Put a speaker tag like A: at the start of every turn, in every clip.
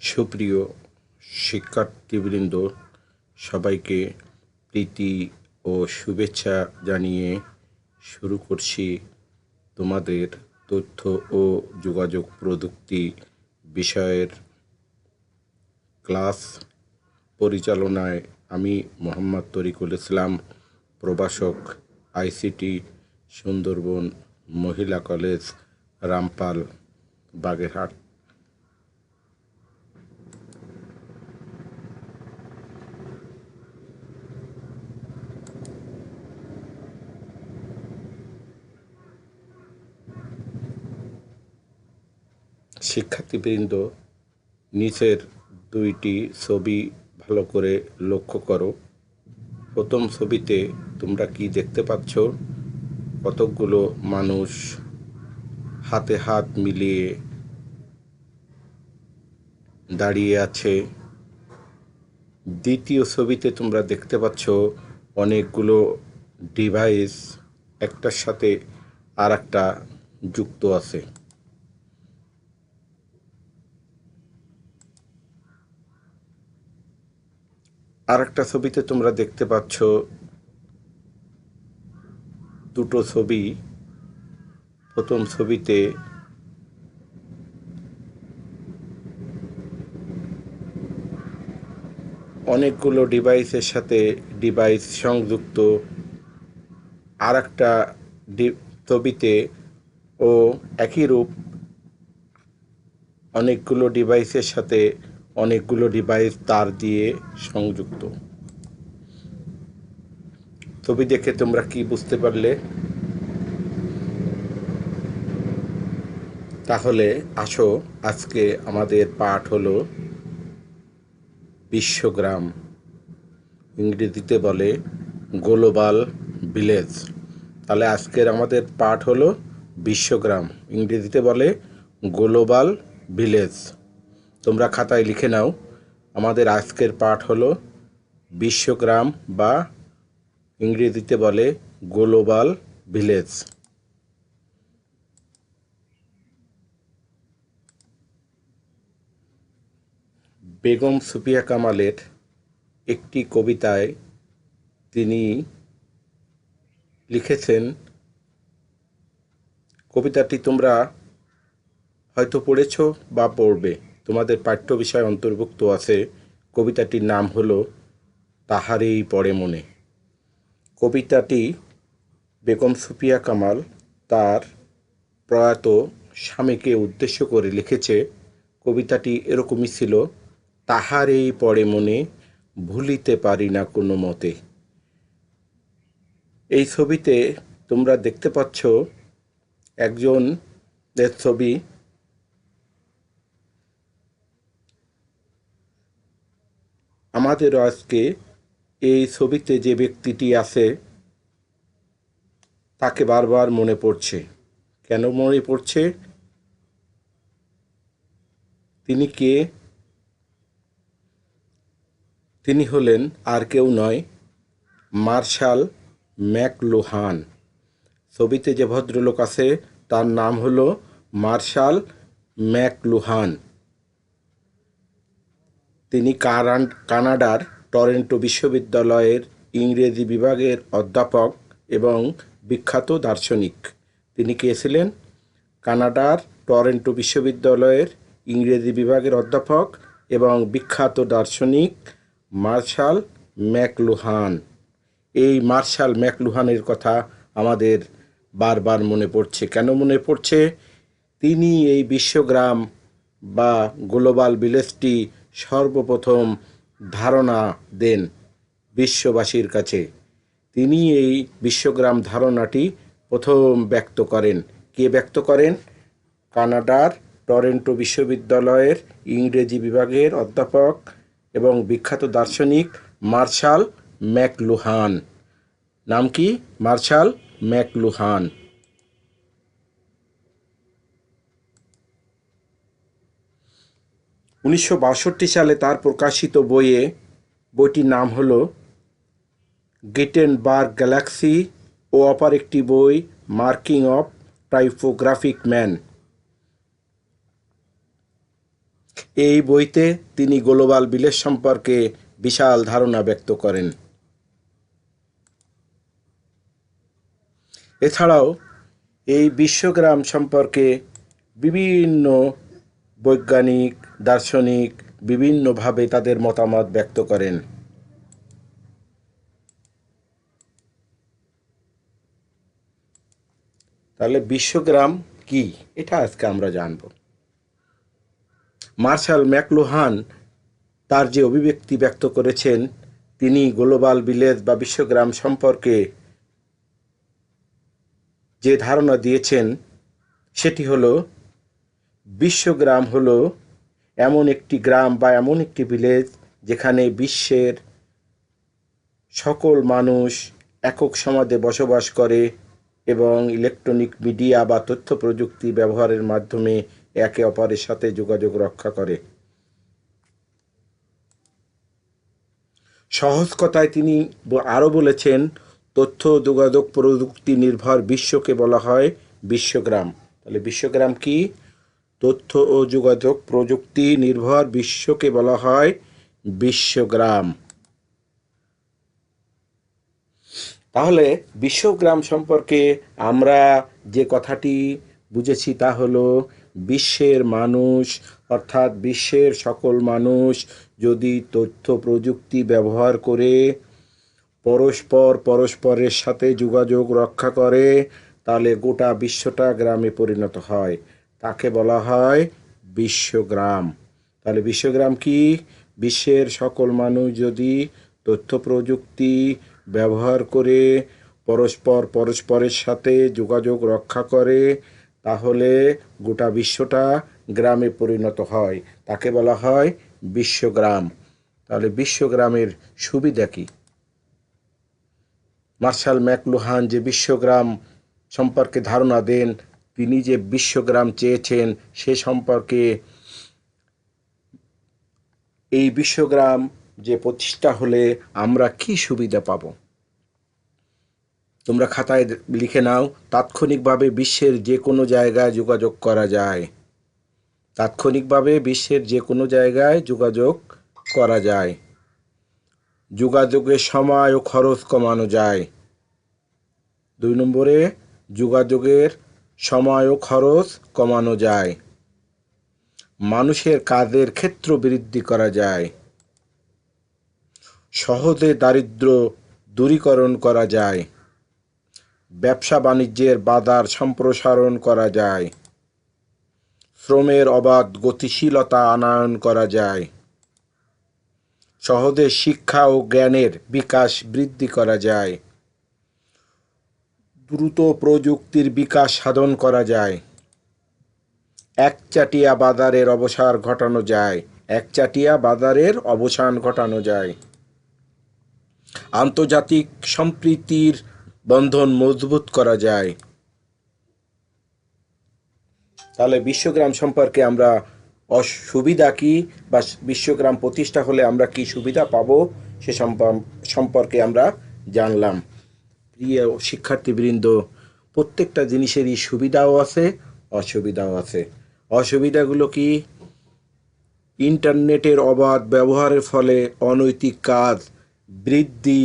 A: সুপ্রিয় শিক্ষার্থীবৃন্দ, সবাইকে প্রীতি ও শুভেচ্ছা জানিয়ে শুরু করছি তোমাদের তথ্য ও যোগাযোগ প্রযুক্তি বিষয়ের ক্লাস। পরিচালনায় আমি মোহাম্মদ তরিকুল ইসলাম, প্রভাষক, আইসিটি, সুন্দরবন মহিলা কলেজ, রামপাল, বাগেরহাট। শিক্ষার্থীবৃন্দ, নিচের দুইটি ছবি ভালো করে লক্ষ্য করো। প্রথম ছবিতে তোমরা কি দেখতে পাচ্ছ? কতকগুলো মানুষ হাতে হাত মিলিয়ে দাঁড়িয়ে আছে। দ্বিতীয় ছবিতে তোমরা দেখতে পাচ্ছ অনেকগুলো ডিভাইস একটার সাথে আর একটা যুক্ত আছে। আর একটা ছবিতে তোমরা দেখতে পাচ্ছ দুটো ছবি। প্রথম ছবিতে অনেকগুলো ডিভাইসের সাথে ডিভাইস সংযুক্ত। আর একটা ছবিতে ও একই রূপ, অনেকগুলো ডিভাইসের সাথে অনেকগুলো ডিভাইস তার দিয়ে সংযুক্ত। ছবি দেখে তোমরা কি বুঝতে পারলে? তাহলে আসো, আজকে আমাদের পাঠ হলো বিশ্বগ্রাম, ইংরেজিতে বলে গ্লোবাল ভিলেজ। তাহলে আজকের আমাদের পাঠ হলো বিশ্বগ্রাম, ইংরেজিতে বলে গ্লোবাল ভিলেজ। তোমরা খাতায় লিখে নাও, আমাদের আজকের পাঠ হলো বিশ্বগ্রাম বা ইংরেজিতে বলে গ্লোবাল ভিলেজ। বেগম সুফিয়া কামালের একটি কবিতায় তিনি লিখেছেন, কবিতাটি তোমরা হয়তো পড়েছ বা পড়বে, তোমাদের পাঠ্য বিষয় অন্তর্ভুক্ত আছে। কবিতাটির নাম হলো তাহারেই পড়ে মনে। কবিতাটি বেগম সুফিয়া কামাল তার প্রয়াত স্বামীকে উদ্দেশ্য করে লিখেছে। কবিতাটি এরকমই ছিল, তাহারেই পড়ে মনে, ভুলিতে পারি না কোনো মতে। এই ছবিতে তোমরা দেখতে পাচ্ছ একজনের ছবি। আমাদেরও আজকে এই ছবিতে যে ব্যক্তিটি আছে তাকে বারবার মনে পড়ছে। কেন মনে পড়ছে? তিনি কে? তিনি হলেন আর কেউ নয়, মার্শাল ম্যাকলুহান। ছবিতে যে ভদ্রলোক আছে তার নাম হলো মার্শাল ম্যাকলুহান। তিনি কানাডার টরন্টো বিশ্ববিদ্যালয়ের ইংরেজি বিভাগের অধ্যাপক এবং বিখ্যাত দার্শনিক। তিনি কে ছিলেন? কানাডার টরন্টো বিশ্ববিদ্যালয়ের ইংরেজি বিভাগের অধ্যাপক এবং বিখ্যাত দার্শনিক মার্শাল ম্যাকলুহান। এই মার্শাল ম্যাকলুহানের কথা আমাদের বারবার মনে পড়ছে। কেন মনে পড়ছে? তিনি এই বিশ্বগ্রাম বা গ্লোবাল ভিলেজটি সর্বপ্রথম ধারণা দেন বিশ্ববাসীর কাছে। তিনি এই বিশ্বগ্রাম ধারণাটি প্রথম ব্যক্ত করেন। কে ব্যক্ত করেন? কানাডার টরন্টো বিশ্ববিদ্যালয়ের ইংরেজি বিভাগের অধ্যাপক এবং বিখ্যাত দার্শনিক মার্শাল ম্যাকলুহান। নাম কি? Martial McLuhan. 1962 সালে তার প্রকাশিত বইটির নাম হলো গেটেনবার্গ গ্যালাক্সি ও অপর একটি বই মার্কিং অফ টাইপোগ্রাফিক ম্যান। এই বইতে তিনি গ্লোবাল ভিলেজ সম্পর্কে বিশাল ধারণা ব্যক্ত করেন। এছাড়াও এই বিশ্বগ্রাম সম্পর্কে বিভিন্ন বৈজ্ঞানিক, দার্শনিক বিভিন্নভাবে তাদের মতামত ব্যক্ত করেন। তাহলে বিশ্বগ্রাম কি, এটা আজকে আমরা জানব। মার্শাল ম্যাকলুহান তার যে অভিব্যক্তি ব্যক্ত করেছেন, তিনি গ্লোবাল ভিলেজ বা বিশ্বগ্রাম সম্পর্কে যে ধারণা দিয়েছেন সেটি হলো, বিশ্বগ্রাম হলো এমন একটি গ্রাম বা এমন একটি ভিলেজ যেখানে বিশ্বের সকল মানুষ একক সমাজে বসবাস করে এবং ইলেকট্রনিক মিডিয়া বা তথ্য প্রযুক্তি ব্যবহারের মাধ্যমে একে অপরের সাথে যোগাযোগ রক্ষা করে। সহজ কথায় তিনি আরও বলেছেন, তথ্য যোগাযোগ প্রযুক্তি নির্ভর বিশ্বকে বলা হয় বিশ্বগ্রাম। তাহলে বিশ্বগ্রাম কি? তথ্য ও যোগাযোগ প্রযুক্তি নির্ভর বিশ্বকে বলা হয় বিশ্বগ্রাম। তাহলে বিশ্বগ্রাম সম্পর্কে আমরা যে কথাটি বুঝেছি তা হলো, বিশ্বের মানুষ অর্থাৎ বিশ্বের সকল মানুষ যদি তথ্য প্রযুক্তি ব্যবহার করে পরস্পরের সাথে যোগাযোগ রক্ষা করে, তাহলে গোটা বিশ্বটা গ্রামে পরিণত হয়, তাকে বলা হয় বিশ্বগ্রাম। তাহলে বিশ্বগ্রাম কি? বিশ্বের সকল মানুষ যদি তথ্য প্রযুক্তি ব্যবহার করে পরস্পরের সাথে যোগাযোগ রক্ষা করে, তাহলে গোটা বিশ্বটা গ্রামে পরিণত হয়, তাকে বলা হয় বিশ্বগ্রাম। তাহলে বিশ্বগ্রামের সুবিধা কী? মার্শাল ম্যাকলুহান যে বিশ্বগ্রাম সম্পর্কে ধারণা দেন, তিনি যে বিশ্বগ্রাম চেয়েছেন সে সম্পর্কে, এই বিশ্বগ্রাম যে প্রতিষ্ঠা হলে আমরা কি সুবিধা পাব, তোমরা খাতায় লিখে নাও। তাৎক্ষণিকভাবে বিশ্বের যে কোনো জায়গায় যোগাযোগ করা যায়। তাৎক্ষণিকভাবে বিশ্বের যে কোনো জায়গায় যোগাযোগ করা যায়। যোগাযোগের সময় ও খরচ কমানো যায়। 2 নম্বরে, যোগাযোগের সময় ও খরচ কমানো যায়। মানুষের কাজের ক্ষেত্র বৃদ্ধি করা যায়। সহজে দারিদ্র্য দূরীকরণ করা যায়। ব্যবসা বাণিজ্যের বাজার সম্প্রসারণ করা যায়। শ্রমের অবাধ গতিশীলতা আনয়ন করা যায়। সহজে শিক্ষা ও জ্ঞানের বিকাশ বৃদ্ধি করা যায়। দ্রুত প্রযুক্তির বিকাশ সাধন করা যায়। একচাটিয়া বাজারের অবসান ঘটানো যায়। একচাটিয়া বাজারের অবসান ঘটানো যায়। আন্তর্জাতিক সম্প্রীতির বন্ধন মজবুত করা যায়। তাহলে বিশ্বগ্রাম সম্পর্কে আমরা সুবিধা কি, বা বিশ্বগ্রাম প্রতিষ্ঠা হলে আমরা কি সুবিধা পাবো সে সম্পর্কে আমরা জানলাম। প্রিয় শিক্ষার্থীবৃন্দ, প্রত্যেকটা জিনিসেরই সুবিধাও আছে, অসুবিধাও আছে। অসুবিধাগুলো কি? ইন্টারনেটের অবাধ ব্যবহারের ফলে অনৈতিক কাজ বৃদ্ধি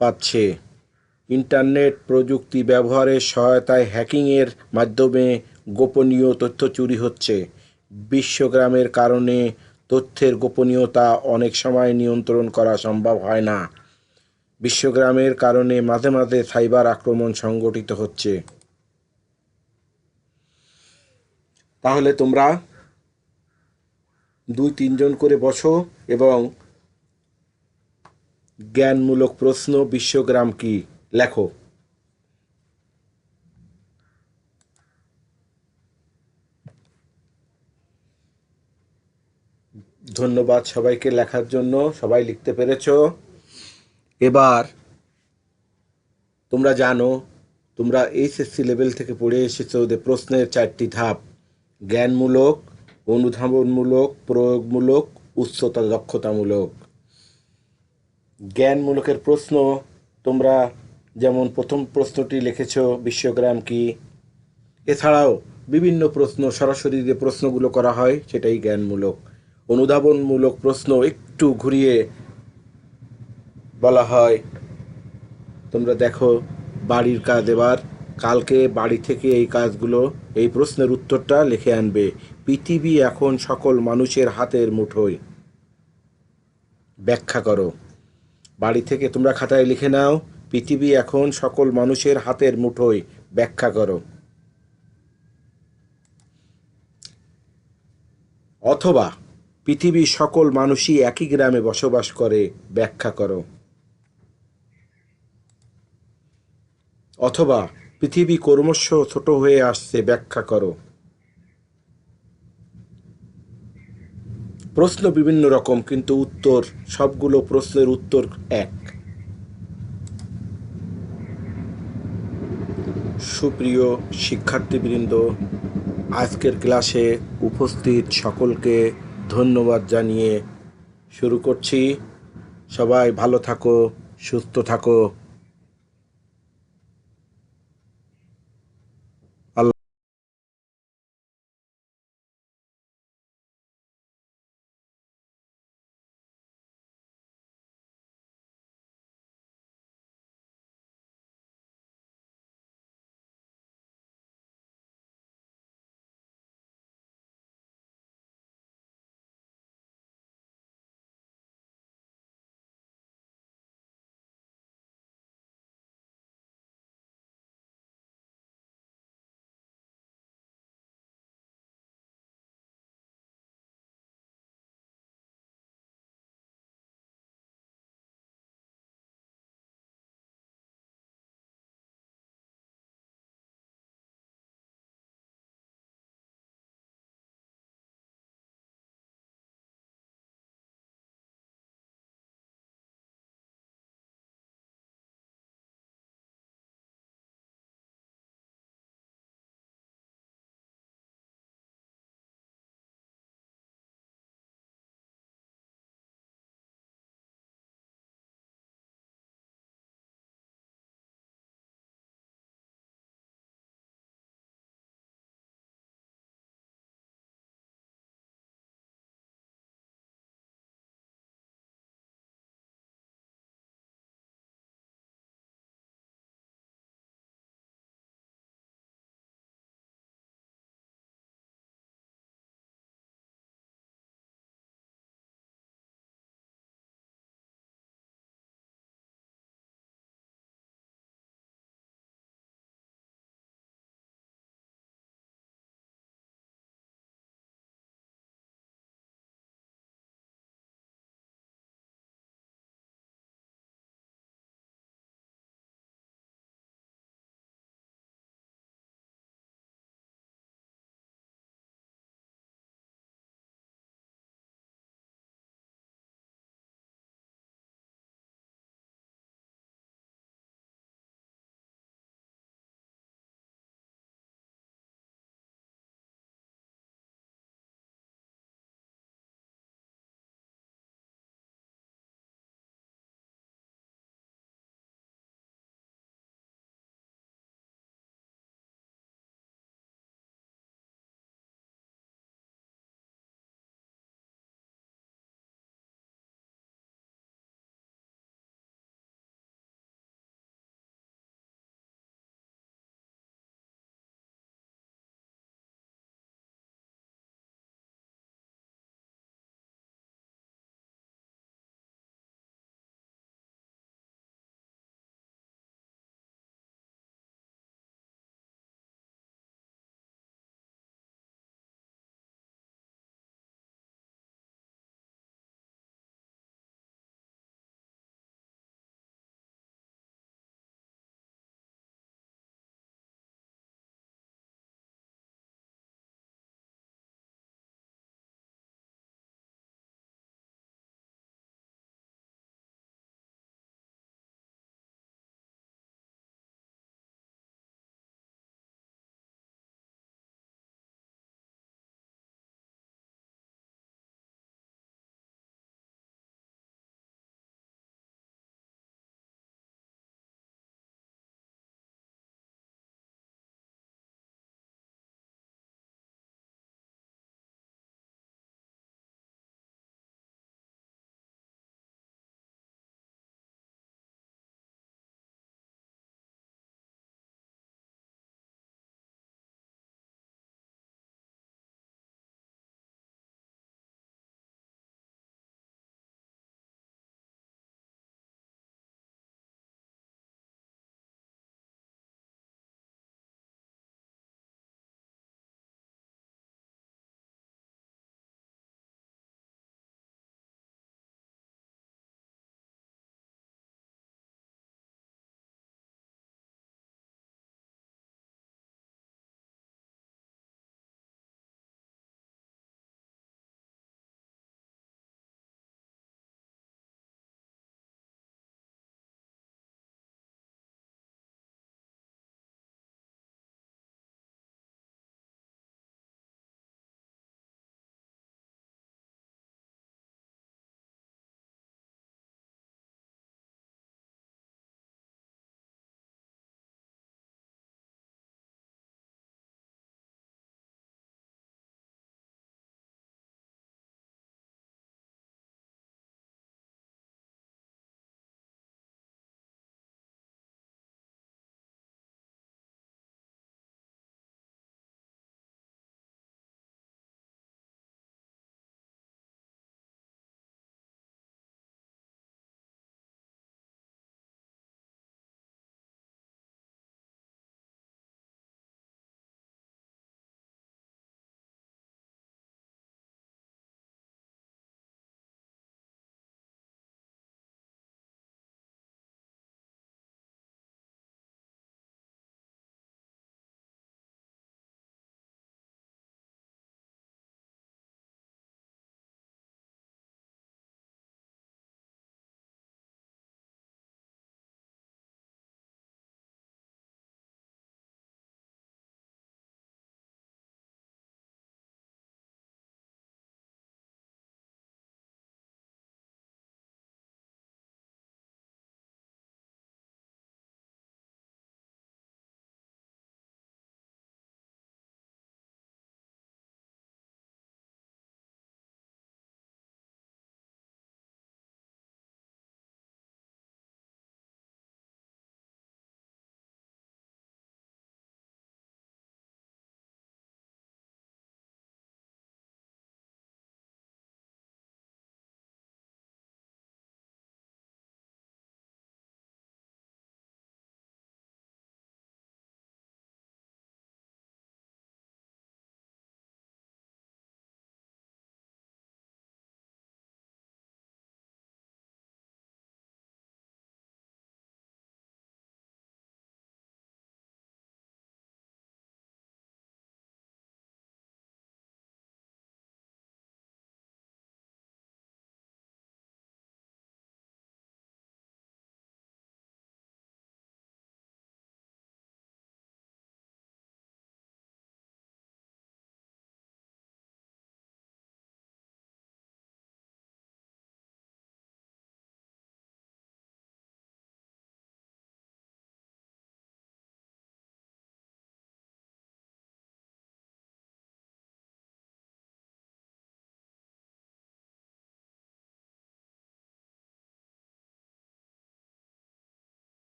A: পাচ্ছে। ইন্টারনেট প্রযুক্তি ব্যবহারের সহায়তায় হ্যাকিংয়ের মাধ্যমে গোপনীয় তথ্য চুরি হচ্ছে। বিশ্বগ্রামের কারণে তথ্যের গোপনীয়তা অনেক সময় নিয়ন্ত্রণ করা সম্ভব হয় না। বিশ্বগ্রামের কারণে মাঝে মাঝে সাইবার আক্রমণ সংঘটিত হচ্ছে। তাহলে তোমরা 2-3 জন করে বসো এবং জ্ঞানমূলক প্রশ্ন বিশ্বগ্রাম কি লেখো। ধন্যবাদ সবাইকে লেখার জন্য, সবাই লিখতে পেরেছো। এবার তোমরা জানো, তোমরা এইচএসসি লেভেল থেকে পড়ে এসেছো যে প্রশ্নের 4টি ধাপ: জ্ঞানমূলক, অনুধাবনমূলক, প্রয়োগমূলক, উচ্চতা দক্ষতামূলক। জ্ঞানমূলকের প্রশ্ন তোমরা যেমন প্রথম প্রশ্নটি লিখেছো বিশ্বগ্রাম কি, এছাড়াও বিভিন্ন প্রশ্ন সরাসরি যে প্রশ্নগুলো করা হয় সেটাই জ্ঞানমূলক। অনুধাবনমূলক প্রশ্ন একটু ঘুরিয়ে বলা হয়, তোমরা দেখো বাড়ির কাজ এবার কালকে বাড়ি থেকে এই কাজগুলো, এই প্রশ্নের উত্তরটা লিখে আনবে। পৃথিবী এখন সকল মানুষের হাতের মুঠোয়, ব্যাখ্যা করো। বাড়ি থেকে তোমরা খাতায় লিখে নাও, পৃথিবী এখন সকল মানুষের হাতের মুঠোয়, ব্যাখ্যা করো। অথবা পৃথিবীর সকল মানুষই একই গ্রামে বসবাস করে, ব্যাখ্যা করো। অথবা পৃথিবী ক্রমশ ছোট হয়ে আসছে, ব্যাখ্যা করো। প্রশ্ন বিভিন্ন রকম, কিন্তু উত্তর সবগুলো প্রশ্নের উত্তর এক। সুপ্রিয় শিক্ষার্থীবৃন্দ, আজকের ক্লাসে উপস্থিত সকলকে ধন্যবাদ জানিয়ে শুরু করছি। সবাই ভালো থাকো, সুস্থ থাকো।